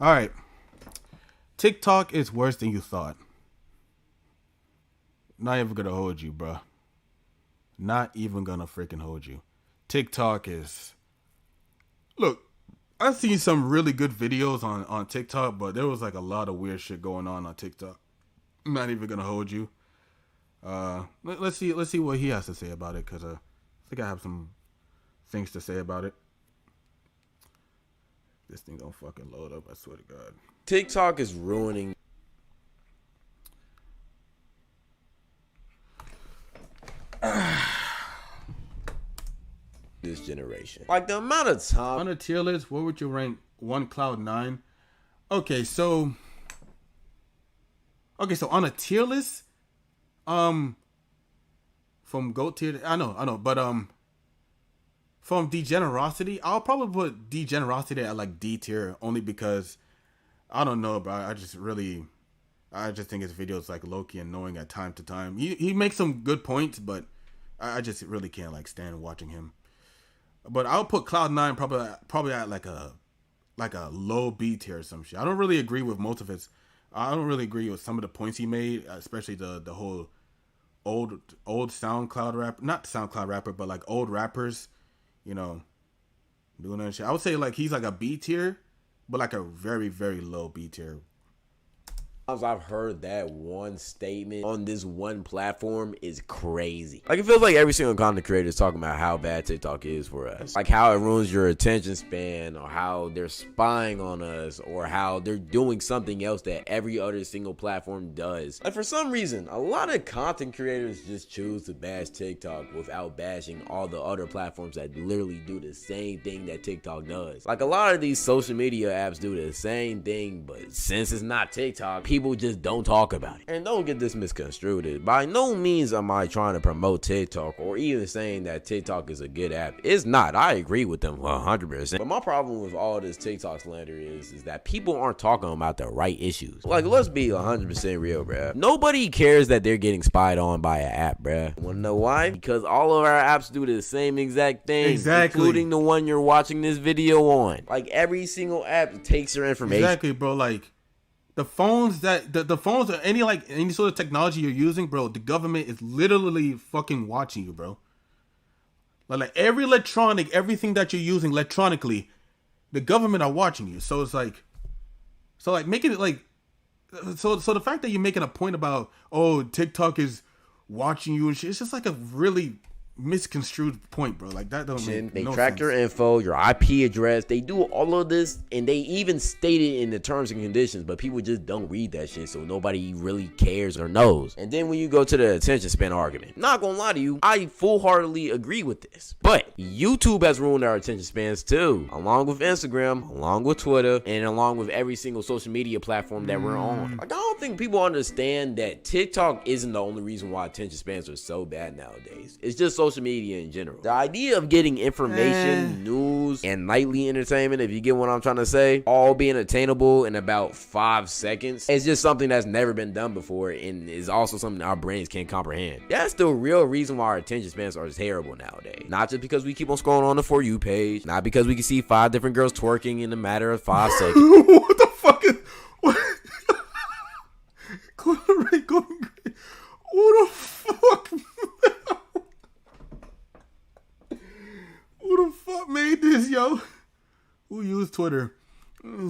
All right. TikTok is worse than you thought. Not even gonna hold you, bro. Not even gonna freaking hold you. TikTok is. Look, I've seen some really good videos on TikTok, but there was like a lot of weird shit going on TikTok. I'm not even gonna hold you. Let's see what he has to say about it, cause I think I have some things to say about it. This thing don't fucking load up. I swear to God. TikTok is ruining. This generation. Like the amount of time. On a tier list, what would you rank one Cloud9? Okay, so on a tier list, from GOAT tier, I know, but from Degenerosity, I'll probably put Degenerosity at like D tier only because I don't know, but I just think his videos like low-key annoying at time to time. He makes some good points, but I just really can't like stand watching him. But I'll put Cloud9 probably at like a low B tier or some shit. I don't really agree with most of his. I don't really agree with some of the points he made, especially the whole old SoundCloud rapper, not SoundCloud rapper, but like old rappers, you know, doing that shit. I would say like he's like a B tier, but like a very, very low B tier. I've heard that one statement on this one platform is crazy. Like, it feels like every single content creator is talking about how bad TikTok is for us. Like how it ruins your attention span, or how they're spying on us, or how they're doing something else that every other single platform does. Like, for some reason, a lot of content creators just choose to bash TikTok without bashing all the other platforms that literally do the same thing that TikTok does. Like, a lot of these social media apps do the same thing, but since it's not TikTok, people just don't talk about it. And don't get this misconstrued. By no means am I trying to promote TikTok or even saying that TikTok is a good app. It's not. I agree with them 100%. But my problem with all this TikTok slander is that people aren't talking about the right issues. Like, let's be 100% real, bruh. Nobody cares that they're getting spied on by an app, bruh. Wanna know why? Because all of our apps do the same exact thing. Exactly. Including the one you're watching this video on. Like, every single app takes your information. Exactly, bro. Like, the phones the phones or any sort of technology you're using, bro, the government is literally fucking watching you, bro. Like every everything that you're using electronically, the government are watching you. So it's like, making it like, so the fact that you're making a point about, oh, TikTok is watching you and shit, it's just like a really misconstrued point, bro. Like that don't make they no track sense. your info, your IP address. They do all of this, and they even state it in the terms and conditions, but people just don't read that shit, so nobody really cares or knows. And then when you go to the attention span argument, not gonna lie to you, I full-heartedly agree with this, but YouTube has ruined our attention spans too, along with Instagram, along with Twitter, and along with every single social media platform that we're on. Like, I don't think people understand that TikTok isn't the only reason why attention spans are so bad nowadays. It's just social media in general. The idea of getting information, news, and nightly entertainment, if you get what I'm trying to say, all being attainable in about 5 seconds, it's just something that's never been done before, and is also something our brains can't comprehend. That's the real reason why our attention spans are terrible nowadays. Not just because we keep on scrolling on the For You page, not because we can see 5 different girls twerking in a matter of 5 seconds. What the fuck is what? What the fuck? Who the fuck made this, yo? Who used Twitter?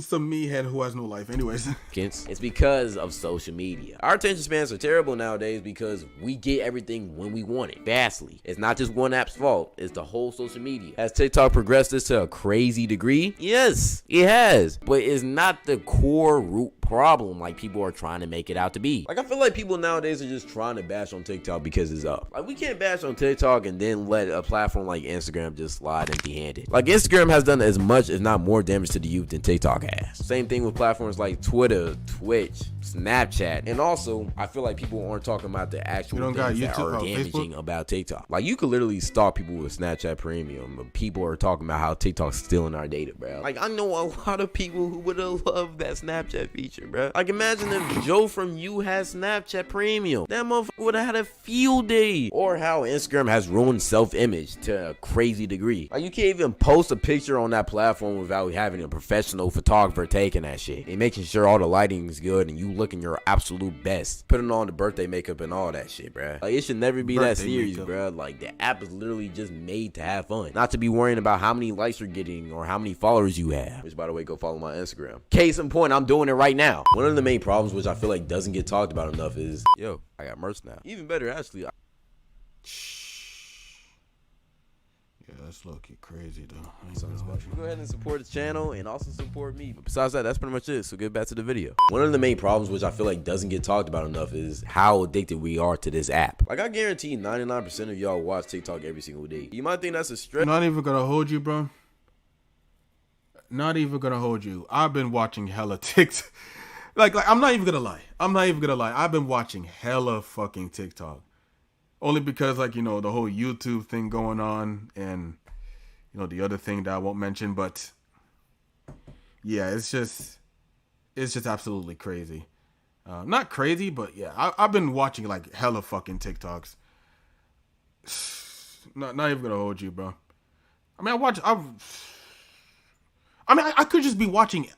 Some meathead who has no life. Anyways. It's because of social media. Our attention spans are terrible nowadays because we get everything when we want it, fastly. It's not just one app's fault. It's the whole social media. Has TikTok progressed this to a crazy degree? Yes, it has. But it's not the core root problem like people are trying to make it out to be. Like, I feel like people nowadays are just trying to bash on TikTok because it's up. Like, we can't bash on TikTok and then let a platform like Instagram just slide empty-handed. Like, Instagram has done as much, if not more, damage to the youth than TikTok has. Same thing with platforms like Twitter, Twitch, Snapchat. And also, I feel like people aren't talking about the actual things that are damaging about TikTok. Like, you could literally stalk people with Snapchat Premium, but people are talking about how TikTok's stealing our data, bro. Like, I know a lot of people who would have loved that Snapchat feature. picture, bro. Like, imagine if Joe from You had Snapchat Premium. That motherfucker would have had a field day. Or how Instagram has ruined self-image to a crazy degree. Like, you can't even post a picture on that platform without having a professional photographer taking that shit and making sure all the lighting is good and you looking your absolute best, putting on the birthday makeup and all that shit, bro. Like, it should never be that serious, bro. Like, the app is literally just made to have fun, not to be worrying about how many likes you're getting or how many followers you have. Which, by the way, go follow my Instagram. Case in point, I'm doing it right now. One of the main problems, which I feel like doesn't get talked about enough, is yo, I got merch now. Even better, actually. Yeah, that's low-key crazy though. So go ahead and support the channel and also support me. But besides that, that's pretty much it. So get back to the video. One of the main problems, which I feel like doesn't get talked about enough, is how addicted we are to this app. Like, I guarantee 99% of y'all watch TikTok every single day. You might think that's a stretch. Not even gonna hold you, bro. Not even gonna hold you. I've been watching hella TikTok. Like I'm not even gonna lie. I've been watching hella fucking TikTok. Only because, like, you know, the whole YouTube thing going on and, you know, the other thing that I won't mention, but yeah, it's just absolutely crazy. Not crazy, but yeah, I've been watching like hella fucking TikToks. Not even gonna hold you, bro. I mean, I could just be watching.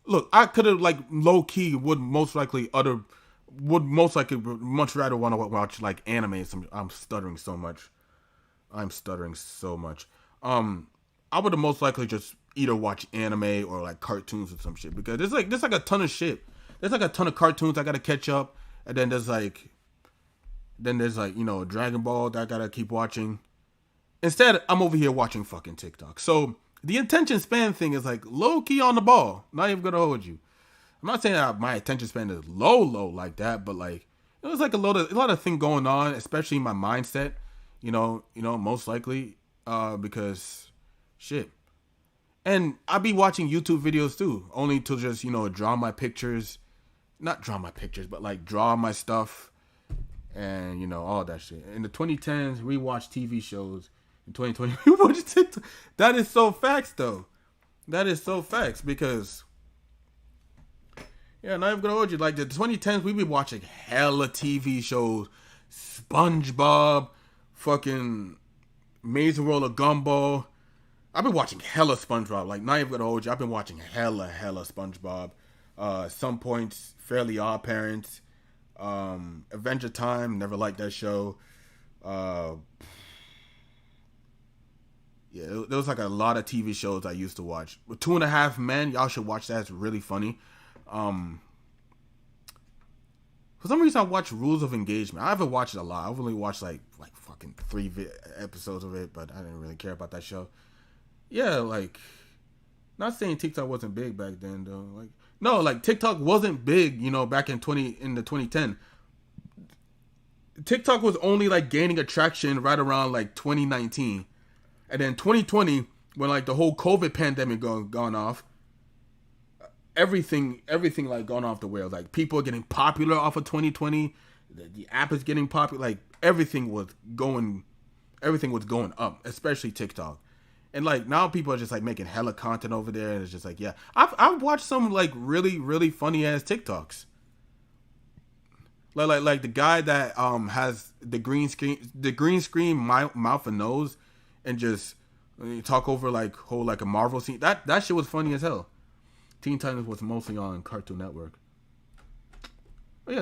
Look, I could have, like, low key would most likely much rather want to watch like anime. I'm stuttering so much. I would have most likely just either watch anime or like cartoons or some shit, because there's like a ton of shit. There's like a ton of cartoons I gotta catch up, and then there's like you know, Dragon Ball that I gotta keep watching. Instead, I'm over here watching fucking TikTok. So the attention span thing is like low key on the ball. Not even gonna hold you. I'm not saying that my attention span is low like that, but like it was like a lot of thing going on, especially my mindset. You know, most likely because shit. And I be watching YouTube videos too, only to just, you know, draw my pictures, not draw my pictures, but like draw my stuff, and, you know, all that shit. In the 2010s, we watched TV shows. In 2020, we watched TikTok. That is so facts, though. That is so facts, because yeah, not even gonna hold you. Like the 2010s, we be watching hella TV shows, SpongeBob, fucking Amazing World of Gumball. I've been watching hella SpongeBob. Like, not even gonna hold you. I've been watching hella SpongeBob. Some points, Fairly Odd Parents, Adventure Time. Never liked that show. Yeah, there was like a lot of TV shows I used to watch. 2.5 Men, y'all should watch that. It's really funny. For some reason, I watch Rules of Engagement. I haven't watched it a lot. I've only watched like fucking 3 episodes of it, but I didn't really care about that show. Yeah, like, not saying TikTok wasn't big back then though. Like, no, like TikTok wasn't big, you know, back in the 2010. TikTok was only like gaining attraction right around like 2019, and then 2020, when like the whole COVID pandemic gone off. Everything like gone off the rails. Like, people are getting popular off of 2020. The app is getting popular. Like, everything was going up, especially TikTok. And like now people are just like making hella content over there, and it's just like, yeah, I've watched some like really funny ass TikToks. Like the guy that has the green screen mouth and nose, and just talk over like whole like a Marvel scene. That shit was funny as hell. Teen Titans was mostly on Cartoon Network. Oh yeah,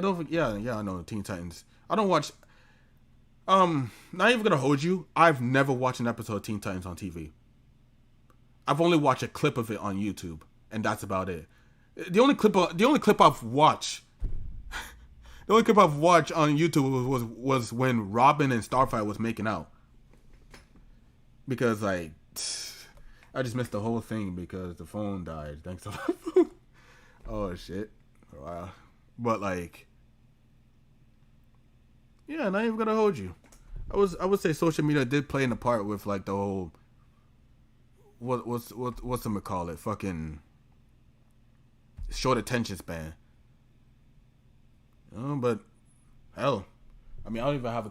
I know Teen Titans. I don't watch. Not even gonna hold you. I've never watched an episode of Teen Titans on TV. I've only watched a clip of it on YouTube, and that's about it. The only clip I've watched on YouTube was when Robin and Starfire was making out. Because like, I just missed the whole thing because the phone died. Thanks a lot. Oh shit! Wow. But like, yeah, not even gonna hold you. I would say social media did play in a part with like the whole what's them call it? Fucking short attention span. But hell, I mean, I don't even have a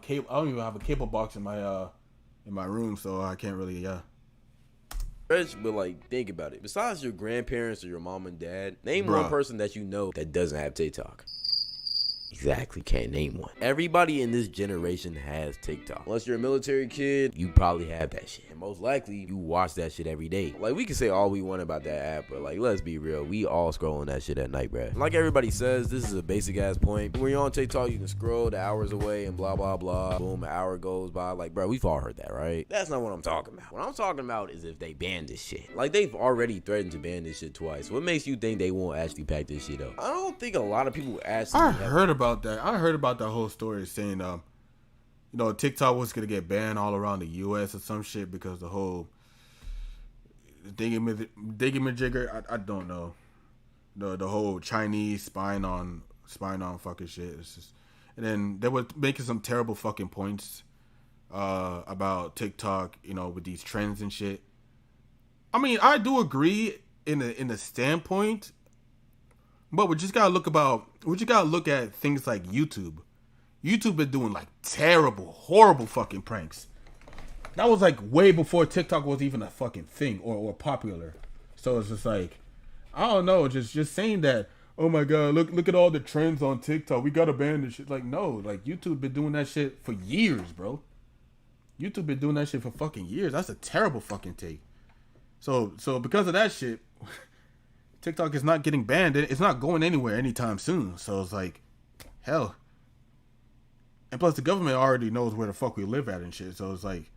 cable box in my room, so I can't really But like, think about it. Besides your grandparents or your mom and dad, name one Bruh. person that you know that doesn't have TikTok. Exactly, can't name one. Everybody in this generation has TikTok. Unless you're a military kid, you probably have that shit. And most likely, you watch that shit every day. Like, we can say all we want about that app, but like, let's be real. We all scrolling that shit at night, bruh. Like everybody says, this is a basic ass point. When you're on TikTok, you can scroll the hours away and blah, blah, blah. Boom, an hour goes by. Like, bruh, we've all heard that, right? That's not what I'm talking about. What I'm talking about is if they ban this shit. Like, they've already threatened to ban this shit twice. What makes you think they won't actually pack this shit up? I don't think a lot of people actually I heard about that. I heard about that whole story saying, TikTok was gonna get banned all around the U.S. or some shit because the whole thingamajigger. I don't know. The whole Chinese spying on fucking shit. It's just, and then they were making some terrible fucking points about TikTok, with these trends and shit. I mean, I do agree in the standpoint. But we just gotta look at things like YouTube. YouTube been doing like terrible, horrible fucking pranks. That was like way before TikTok was even a fucking thing or popular. So it's just like, I don't know, just saying that, oh my god, look at all the trends on TikTok. We gotta ban this shit. Like, no, like YouTube been doing that shit for years, bro. YouTube been doing that shit for fucking years. That's a terrible fucking take. So because of that shit, TikTok is not getting banned. It's not going anywhere anytime soon. So it's like, hell. And plus, the government already knows where the fuck we live at and shit. So it's like,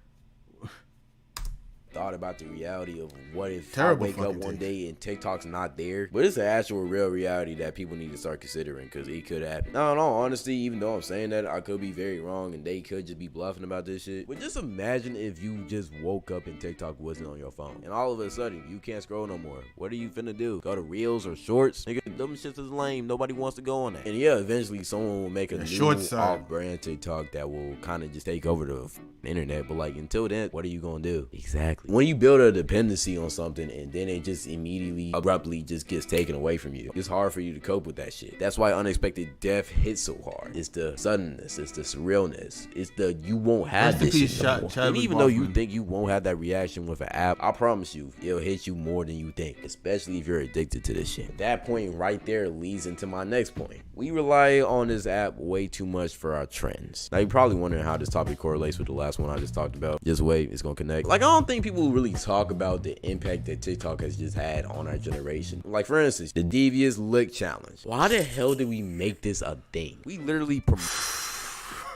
thought about the reality of what if terrible I wake up one day and TikTok's not there. But it's an actual real reality that people need to start considering, because it could happen. No, honestly, even though I'm saying that, I could be very wrong and they could just be bluffing about this shit. But just imagine if you just woke up and TikTok wasn't on your phone, and all of a sudden you can't scroll no more. What are you finna do? Go to Reels or Shorts? Nigga, them shits is lame. Nobody wants to go on that. And yeah, eventually someone will make a new off-brand TikTok that will kind of just take over the internet. But like, until then, what are you gonna do? Exactly. When you build a dependency on something and then it just immediately abruptly just gets taken away from you, it's hard for you to cope with that shit. That's why unexpected death hits so hard. It's the suddenness, it's the surrealness, it's the you won't have this shit no more. And even though you think you won't have that reaction with an app, I promise you it'll hit you more than you think, especially if you're addicted to this shit. That point right there leads into my next point. We rely on this app way too much for our trends. Now you're probably wondering how this topic correlates with the last one I just talked about. Just wait, it's gonna connect. Like, I don't think people really talk about the impact that TikTok has just had on our generation. Like, for instance, the Devious Lick Challenge. Why the hell did we make this a thing? We literally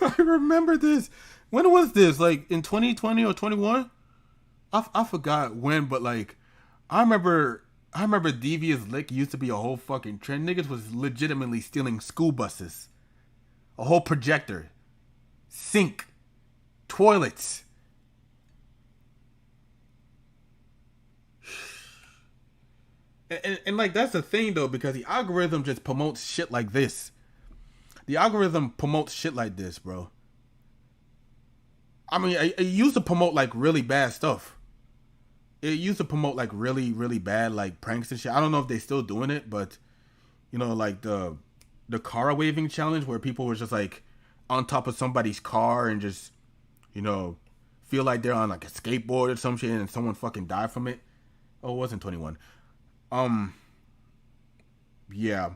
I remember this. When was this? Like in 2020 or 21? I forgot when, but like I remember Devious Lick used to be a whole fucking trend. Niggas was legitimately stealing school buses, a whole projector, sink, toilets. And like, that's the thing though, because the algorithm just promotes shit like this. The algorithm promotes shit like this, bro. I mean, it used to promote like really bad stuff. It used to promote like really, really bad like pranks and shit. I don't know if they still doing it, but like the car waving challenge where people were just like on top of somebody's car and just, feel like they're on like a skateboard or some shit and someone fucking died from it. Oh, it wasn't 21. Yeah.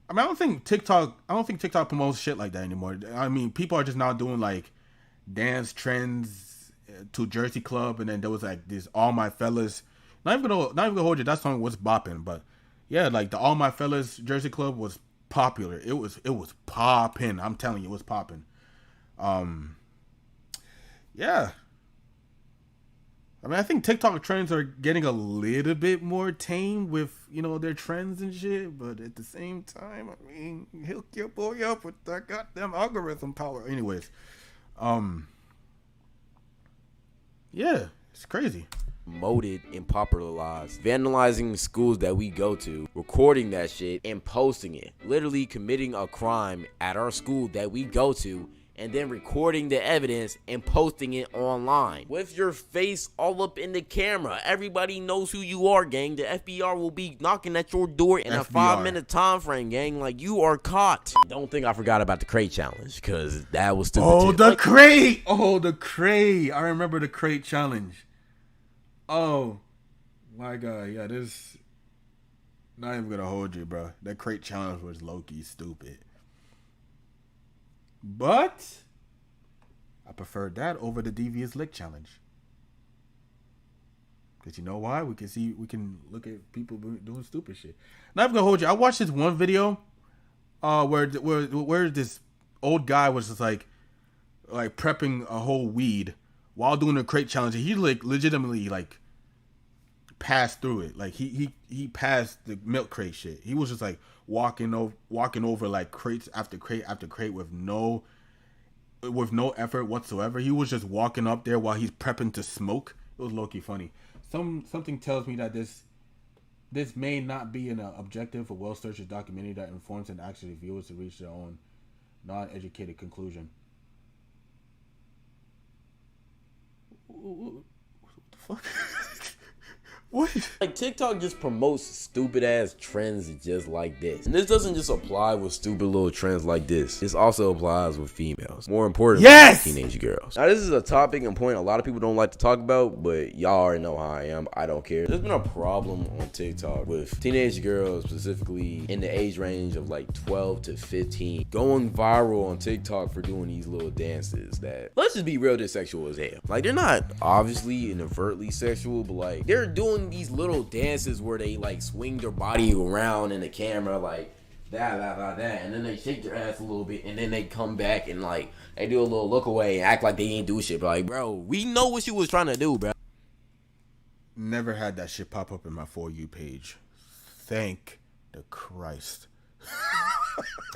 I mean, I don't think TikTok promotes shit like that anymore. I mean, people are just now doing like dance trends to Jersey Club, and then there was like this All My Fellas. Not even gonna hold you, that song was bopping, but yeah, like the All My Fellas Jersey Club was popular. It was popping. I'm telling you, it was popping. Yeah. I mean, I think TikTok trends are getting a little bit more tame with, their trends and shit. But at the same time, I mean, hook your boy up with that goddamn algorithm power. Anyways, yeah, it's crazy. Promoted and popularized, vandalizing schools that we go to, recording that shit and posting it. Literally committing a crime at our school that we go to, and then recording the evidence and posting it online with your face all up in the camera. Everybody knows who you are, gang. The FBI will be knocking at your door in a 5-minute time frame, gang. Like, you are caught. Don't think I forgot about the crate challenge, because that was stupid. Oh, the crate. I remember the crate challenge. Oh, My God, yeah, this. Not even gonna hold you, bro. That crate challenge was low-key stupid. But I preferred that over the devious lick challenge. Cause you know why? We can look at people doing stupid shit. Not even gonna hold you. I watched this one video, where this old guy was just like prepping a whole weed while doing a crate challenge. He like legitimately like passed through it. Like he passed the milk crate shit. He was just like walking over like crates after crate after crate with no effort whatsoever. He was just walking up there while he's prepping to smoke. It was low-key funny. Something tells me that this may not be an objective or well-searched documentary that informs and actually viewers to reach their own non-educated conclusion. What the fuck? What? Like, TikTok just promotes stupid ass trends just like this. And this doesn't just apply with stupid little trends like this. This also applies with females. More importantly, yes! Teenage girls. Now, this is a topic and point a lot of people don't like to talk about, but y'all already know how I am. I don't care. There's been a problem on TikTok with teenage girls, specifically in the age range of like 12 to 15, going viral on TikTok for doing these little dances that, let's just be real, they're sexual as hell. Like, they're not obviously and overtly sexual, but like, they're doing these little dances where they like swing their body around in the camera like that, and then they shake their ass a little bit, and then they come back and like they do a little look away and act like they ain't do shit. But like, bro, we know what she was trying to do, bro. Never had that shit pop up in my For You page. Thank the Christ.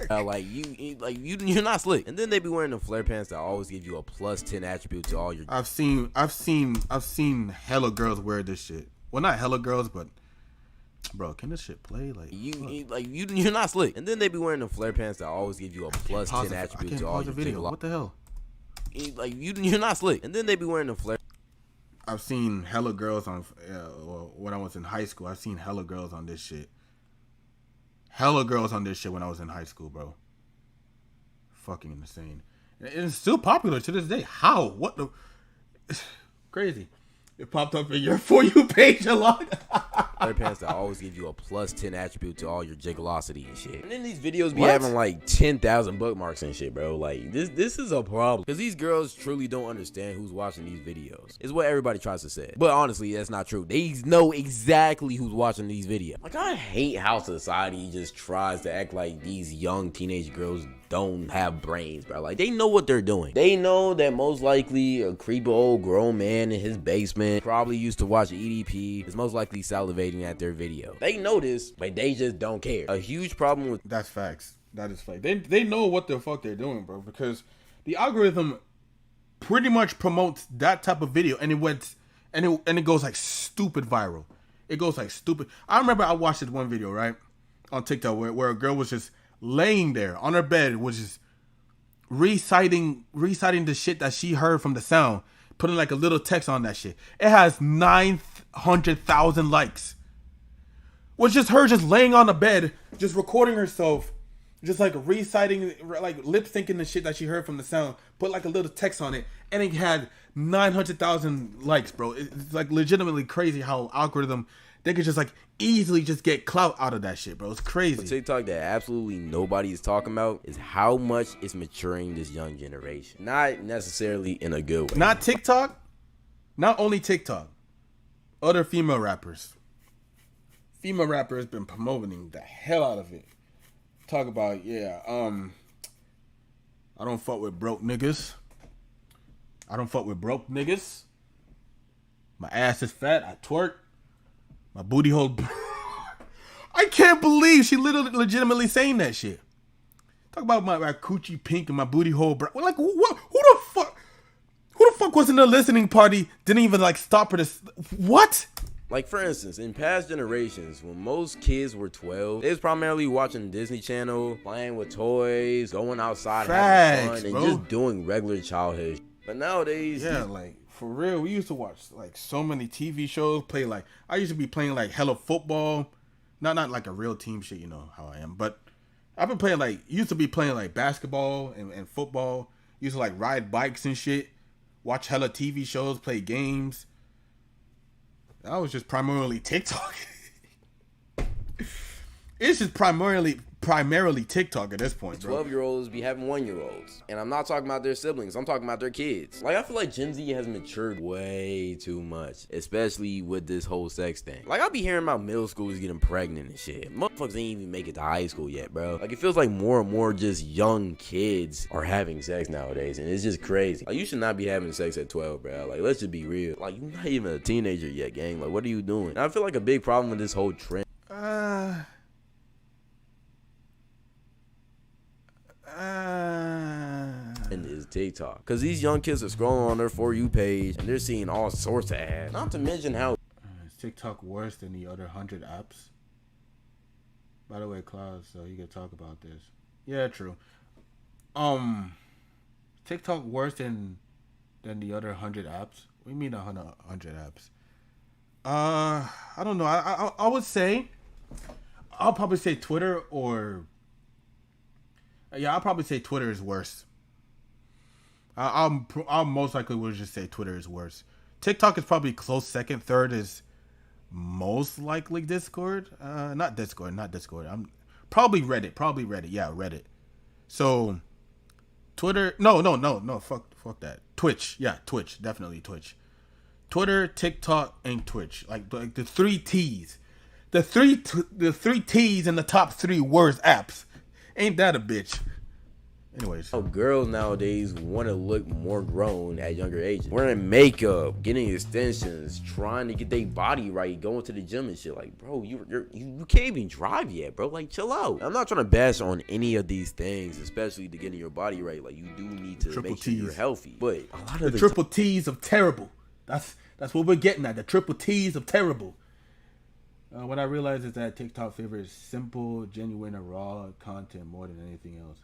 You're not slick. And then they be wearing the flare pants that always give you a plus 10 attribute to all your. I've seen hella girls wear this shit. Well, not hella girls, but bro, can this shit play? Like you're not slick. And then they be wearing the flare pants that always give you a plus 10 attribute to all your video. What the hell? You're not slick. And then they be wearing the flare. I've seen hella girls on. When I was in high school, I've seen hella girls on this shit. Hella girls on this shit when I was in high school, bro. Fucking insane. And it's still popular to this day. How? What the? It's crazy. It popped up in your For You page a lot. Flare pants that always give you a plus 10 attribute to all your jigglosity and shit. And then these videos be having like 10,000 bookmarks and shit, bro. Like, this is a problem. Because these girls truly don't understand who's watching these videos. Is what everybody tries to say. But honestly, that's not true. They know exactly who's watching these videos. Like, I hate how society just tries to act like these young teenage girls don't have brains, bro. Like, they know what they're doing. They know that most likely a creepy old grown man in his basement probably used to watch EDP is most likely salivating at their video. They know this, but they just don't care. A huge problem with that's facts. That is fact. They know what the fuck they're doing, bro, because the algorithm pretty much promotes that type of video, and it goes like stupid viral. It goes like stupid. I remember I watched this one video, right, on TikTok where a girl was just laying there on her bed, was just reciting the shit that she heard from the sound, putting like a little text on that shit. It has 900,000 likes. Was just her just laying on the bed, just recording herself, just like reciting, like lip syncing the shit that she heard from the sound, put like a little text on it, and it had 900,000 likes, bro. It's like legitimately crazy how algorithm, they could just like easily just get clout out of that shit, bro. It's crazy. But TikTok that absolutely nobody is talking about is how much it's maturing this young generation. Not necessarily in a good way. Not TikTok, not only TikTok, other female rappers. Female rappers been promoting the hell out of it. Talk about, I don't fuck with broke niggas. I don't fuck with broke niggas. My ass is fat. I twerk. My booty hole. I can't believe she literally legitimately saying that shit. Talk about my coochie pink and my booty hole. Like, what? Who the fuck was in the listening party? Didn't even like stop her to. What? Like, for instance, in past generations, when most kids were 12, they was primarily watching Disney Channel, playing with toys, going outside, having fun, and bro, just doing regular childhood shit. But nowadays, like, for real, we used to watch like so many TV shows, play like, I used to be playing like hella football, not like a real team shit, you know how I am, but I've been playing like, used to be playing like basketball and football, used to like ride bikes and shit, watch hella TV shows, play games. That was just primarily TikTok. It's just primarily TikTok at this point, bro. 12-year-olds be having 1-year-olds. And I'm not talking about their siblings. I'm talking about their kids. Like, I feel like Gen Z has matured way too much, especially with this whole sex thing. Like, I be hearing about middle schoolers getting pregnant and shit. Motherfuckers ain't even make it to high school yet, bro. Like, it feels like more and more just young kids are having sex nowadays, and it's just crazy. Like, you should not be having sex at 12, bro. Like, let's just be real. Like, you're not even a teenager yet, gang. Like, what are you doing? And I feel like a big problem with this whole trend. And is TikTok, because these young kids are scrolling on their For You page and they're seeing all sorts of ads. Not to mention how is TikTok worse than the other 100 apps? By the way, Klaus, so you can talk about this. Yeah, true. TikTok worse than the other 100 apps? What do you mean 100 apps? I don't know. I would say I'll probably say Twitter or. Yeah, I'll probably say Twitter is worse. I'll most likely would just say Twitter is worse. TikTok is probably close second. Third is most likely Discord. Not Discord. I'm probably Reddit. Yeah, Reddit. So Twitter. No. Fuck that. Twitch. Yeah, Twitch. Definitely Twitch. Twitter, TikTok, and Twitch. Like the three T's. The three T's in the top 3 worst apps. Ain't that a bitch? Anyways. Girls nowadays want to look more grown at younger ages. Wearing makeup, getting extensions, trying to get their body right, going to the gym and shit. Like, bro, you can't even drive yet, bro. Like, chill out. I'm not trying to bash on any of these things, especially to getting your body right. Like, you do need to make sure you're healthy. But a lot of the triple T's of terrible. That's what we're getting at. The triple T's of terrible. What I realized is that TikTok favors simple, genuine, and raw content more than anything else.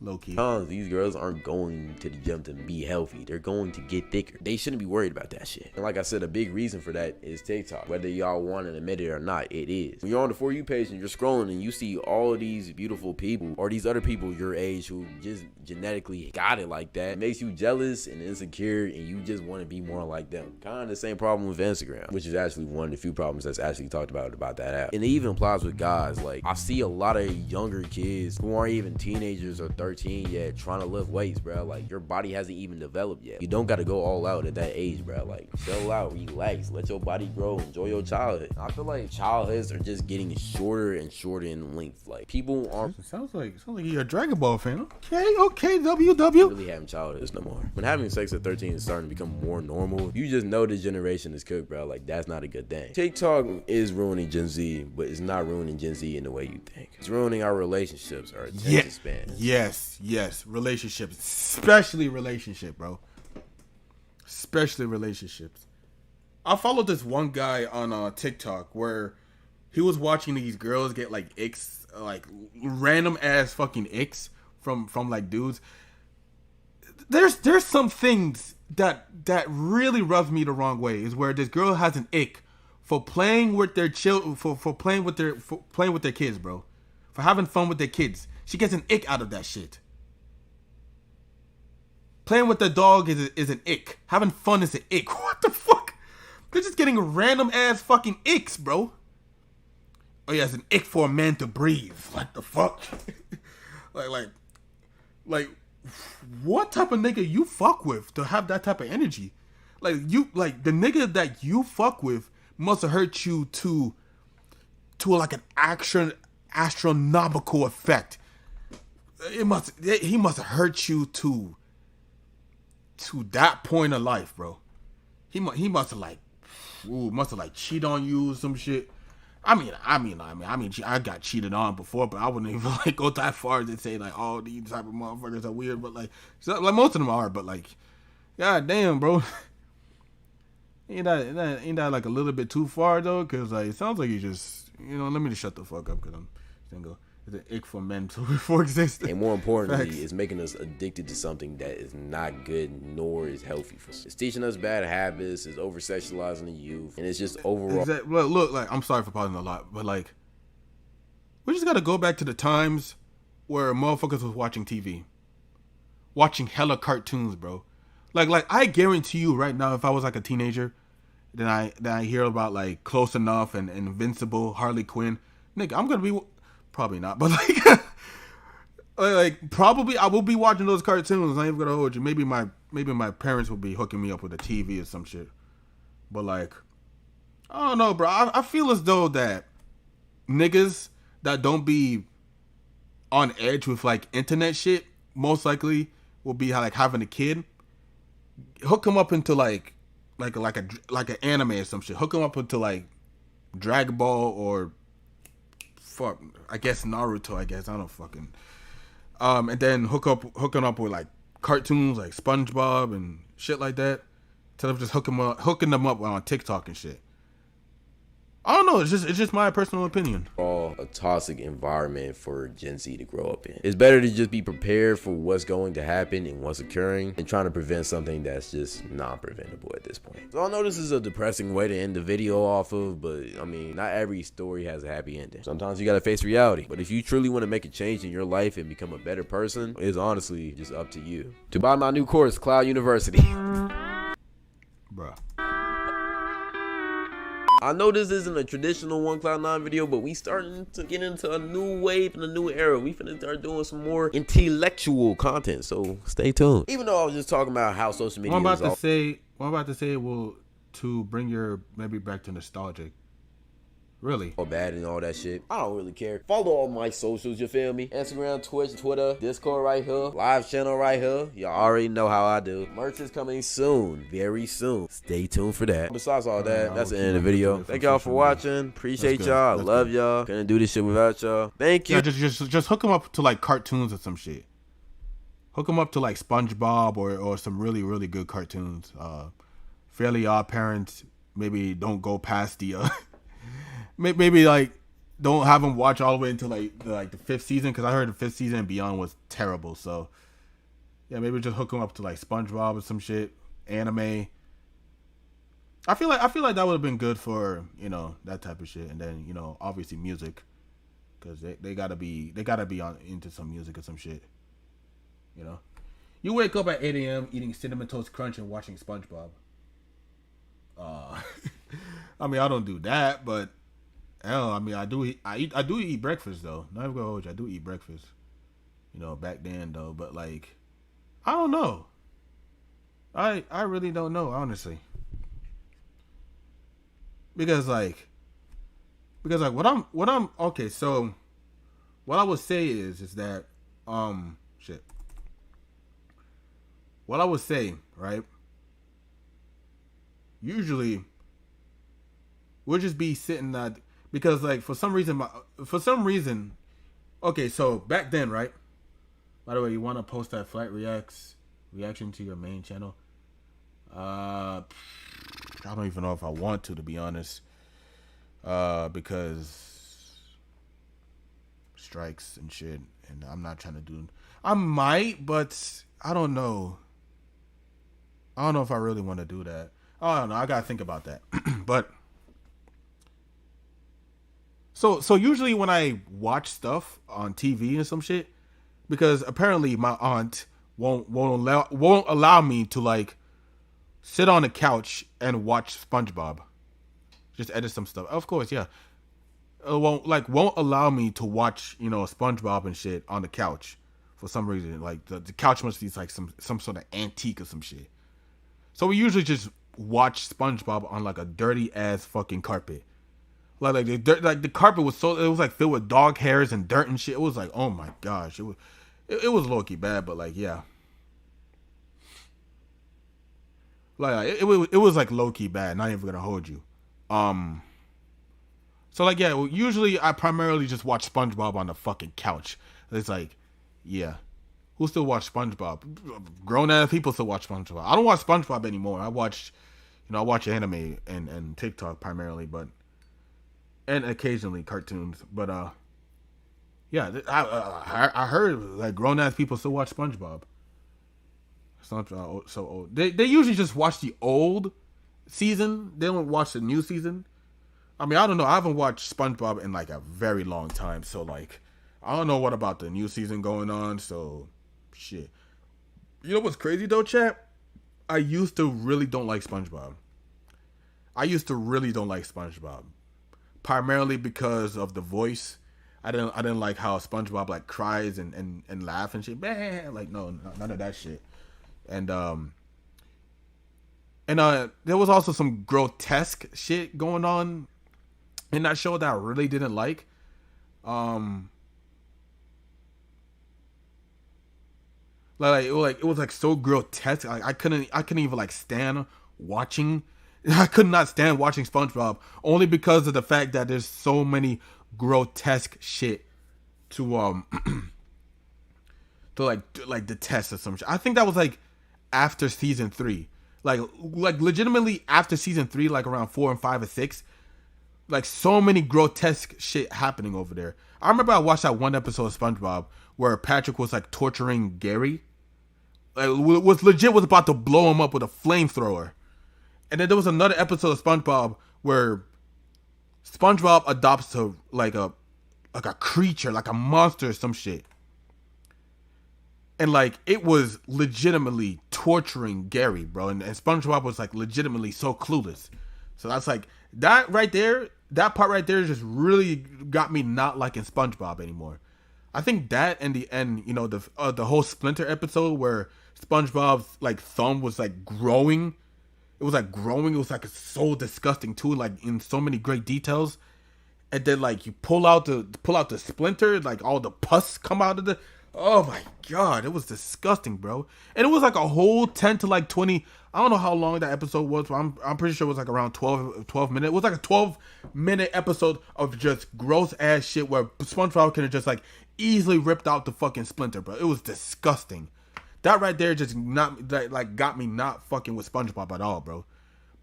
Low key. These girls aren't going to the gym to be healthy. They're going to get thicker. They shouldn't be worried about that shit. And like I said, a big reason for that is TikTok. Whether y'all want to admit it or not, it is. When you're on the For You page and you're scrolling and you see all of these beautiful people or these other people your age who just genetically got it like that, it makes you jealous and insecure and you just want to be more like them. Kind of the same problem with Instagram, which is actually one of the few problems that's actually talked about that app. And it even applies with guys. Like, I see a lot of younger kids who aren't even teenagers or 13 yet trying to lift weights, bro. Like, your body hasn't even developed yet. You don't got to go all out at that age, bro. Like, chill out, relax, let your body grow, enjoy your childhood. I feel like childhoods are just getting shorter and shorter in length. Like, people aren't. Sounds like you're a Dragon Ball fan. Okay, WW. Really having childhoods no more. When having sex at 13 is starting to become more normal, you just know this generation is cooked, bro. Like, that's not a good thing. TikTok is ruining Gen Z, but it's not ruining Gen Z in the way you think. It's ruining our relationships, our attention span. Yes, relationships, especially relationship, bro. Especially relationships. I followed this one guy on TikTok where he was watching these girls get like icks, like random ass fucking icks from like dudes. There's some things that really rubs me the wrong way. Is where this girl has an ick for playing with their playing with their kids, bro. For having fun with their kids. She gets an ick out of that shit. Playing with the dog is an ick. Having fun is an ick. What the fuck? They're just getting random ass fucking icks, bro. Oh yeah, it's an ick for a man to breathe. What the fuck? like, what type of nigga you fuck with to have that type of energy? Like the nigga that you fuck with must have hurt you to like an astronomical effect. He must have hurt you to that point of life, bro. He must have like cheated on you or some shit. I mean, I got cheated on before, but I wouldn't even like go that far as to say like, oh, these type of motherfuckers are weird, but like most of them are, but like, god damn, bro. Ain't that like a little bit too far though? Cause like it sounds like you just, let me just shut the fuck up, cause I'm single. It's an ick for men before existing. And more importantly, it's making us addicted to something that is not good nor is healthy for us. It's teaching us bad habits, it's over sexualizing the youth, and it's just overall. Look, like, I'm sorry for pausing a lot, but like, we just gotta go back to the times where motherfuckers was watching TV. Watching hella cartoons, bro. Like I guarantee you right now, if I was like a teenager, then I hear about like Close Enough and Invincible, Harley Quinn, nigga, I'm gonna be probably not, but like probably I will be watching those cartoons. I ain't gonna hold you. Maybe my parents will be hooking me up with a TV or some shit. But like, I don't know, bro. I feel as though that niggas that don't be on edge with like internet shit most likely will be like having a kid. Hook them up into like an anime or some shit. Hook them up into like Dragon Ball or fuck, I guess Naruto. I guess I don't fucking. And then hooking up with like cartoons like SpongeBob and shit like that. Instead of just hooking them up on TikTok and shit. I don't know. It's just my personal opinion. A toxic environment for Gen Z to grow up in. It's better to just be prepared for what's going to happen and what's occurring and trying to prevent something that's just non-preventable at this point. So I know this is a depressing way to end the video off of, but I mean, not every story has a happy ending. Sometimes you gotta face reality. But if you truly want to make a change in your life and become a better person, it's honestly just up to you. To buy my new course, Cloud University. Bruh. I know this isn't a traditional One Cloud 9 video, but we starting to get into a new wave and a new era. We finna start doing some more intellectual content, so stay tuned. Even though I was just talking about how social media What I'm about to say will to bring your memory back to nostalgic. Really? Or bad and all that shit. I don't really care. Follow all my socials, you feel me? Instagram, Twitch, Twitter, Discord right here, live channel right here. Y'all already know how I do. Merch is coming soon, very soon. Stay tuned for that. Besides all that, that's the end of the video. Thank y'all for watching. Appreciate y'all. I love y'all. Couldn't do this shit without y'all. Thank you. Yeah, just hook them up to like cartoons or some shit. Hook them up to like SpongeBob or some really, really good cartoons. Fairly Odd Parents. Maybe don't go past the maybe like don't have them watch all the way until like the 5th season, because I heard the 5th season and beyond was terrible. So yeah, maybe just hook them up to like SpongeBob or some shit, anime. I feel like that would have been good for, you know, that type of shit. And then, you know, obviously music, because they gotta be on into some music or some shit. You know, you wake up at 8 a.m. eating Cinnamon Toast Crunch and watching SpongeBob. I mean, I don't do that, but hell, I mean, I do eat breakfast though. Not even gonna hold you, I do eat breakfast. You know, back then though, but like, I don't know. I really don't know, honestly. Because like what I'm okay. So what I would say is that shit. What I would say, right? Usually, we'll just be sitting at, because like for some reason, okay. So back then, right? By the way, you want to post that Flight reaction to your main channel? I don't even know if I want to be honest. Because strikes and shit, and I'm not trying to do. I might, but I don't know. I don't know if I really want to do that. I don't know. I gotta think about that. But so usually when I watch stuff on TV and some shit, because apparently my aunt won't allow me to like sit on a couch and watch SpongeBob. Just edit some stuff. Of course, yeah. Won't allow me to watch, you know, SpongeBob and shit on the couch for some reason. Like the couch must be like some sort of antique or some shit. So we usually just watch SpongeBob on like a dirty ass fucking carpet. Like the carpet was it was like filled with dog hairs and dirt and shit. It was like, oh my gosh, it was low key bad, but like yeah. Like it was like low key bad. Not even gonna hold you. So like yeah, usually I primarily just watch SpongeBob on the fucking couch. It's like, yeah, who still watch SpongeBob? Grown ass people still watch SpongeBob. I don't watch SpongeBob anymore. I watch anime and TikTok primarily, and occasionally cartoons. But yeah, I heard like grown ass people still watch SpongeBob. It's not so old. They usually just watch the old season. They don't watch the new season. I mean, I don't know. I haven't watched SpongeBob in like a very long time, so like I don't know what about the new season going on. So shit. You know what's crazy though, chat? I used to really don't like SpongeBob. I used to really don't like SpongeBob, primarily because of the voice. I didn't like how SpongeBob like cries and laugh and shit. Like no, none of that shit. And there was also some grotesque shit going on in that show that I really didn't like. Um, it was like so grotesque. Like I couldn't even like stand watching. I could not stand watching SpongeBob only because of the fact that there's so many grotesque shit to to like detest or some shit. I think that was like after season 3. Like legitimately after season 3, like around 4 and 5 and 6, like so many grotesque shit happening over there. I remember I watched that one episode of SpongeBob where Patrick was like torturing Gary. Like was about to blow him up with a flamethrower. And then there was another episode of SpongeBob where SpongeBob adopts a creature, like a monster or some shit. And like it was legitimately torturing Gary, bro. And SpongeBob was like legitimately so clueless. So that's like that right there. That part right there just really got me not liking SpongeBob anymore. I think that and the whole Splinter episode where SpongeBob's like thumb was like growing. It was like growing. It was like so disgusting too, like in so many great details. And then like you pull out the splinter, like all the pus come out of the. Oh my god, it was disgusting, bro. And it was like a whole 10 to like 20. I don't know how long that episode was, but I'm pretty sure it was like around 12 minutes. It was like a 12-minute episode of just gross ass shit where SpongeBob could have just like easily ripped out the fucking splinter, bro. It was disgusting. That right there just not like got me not fucking with SpongeBob at all, bro.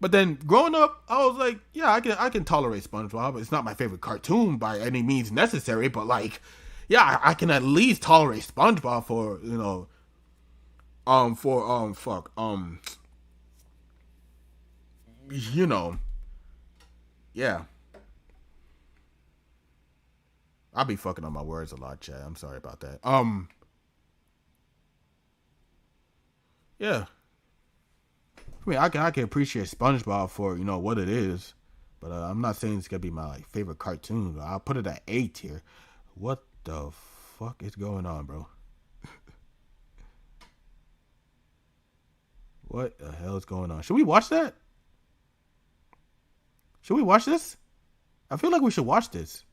But then growing up, I was like, yeah, I can tolerate SpongeBob. It's not my favorite cartoon by any means necessary, but like, yeah, I can at least tolerate SpongeBob for you know, yeah. I'll be fucking on my words a lot, Chad. I'm sorry about that. Yeah. I mean, I can appreciate SpongeBob for what it is, but I'm not saying it's gonna be my like, favorite cartoon. I'll put it at A tier. What the fuck is going on, bro? What the hell is going on? Should we watch that? Should we watch this? I feel like we should watch this.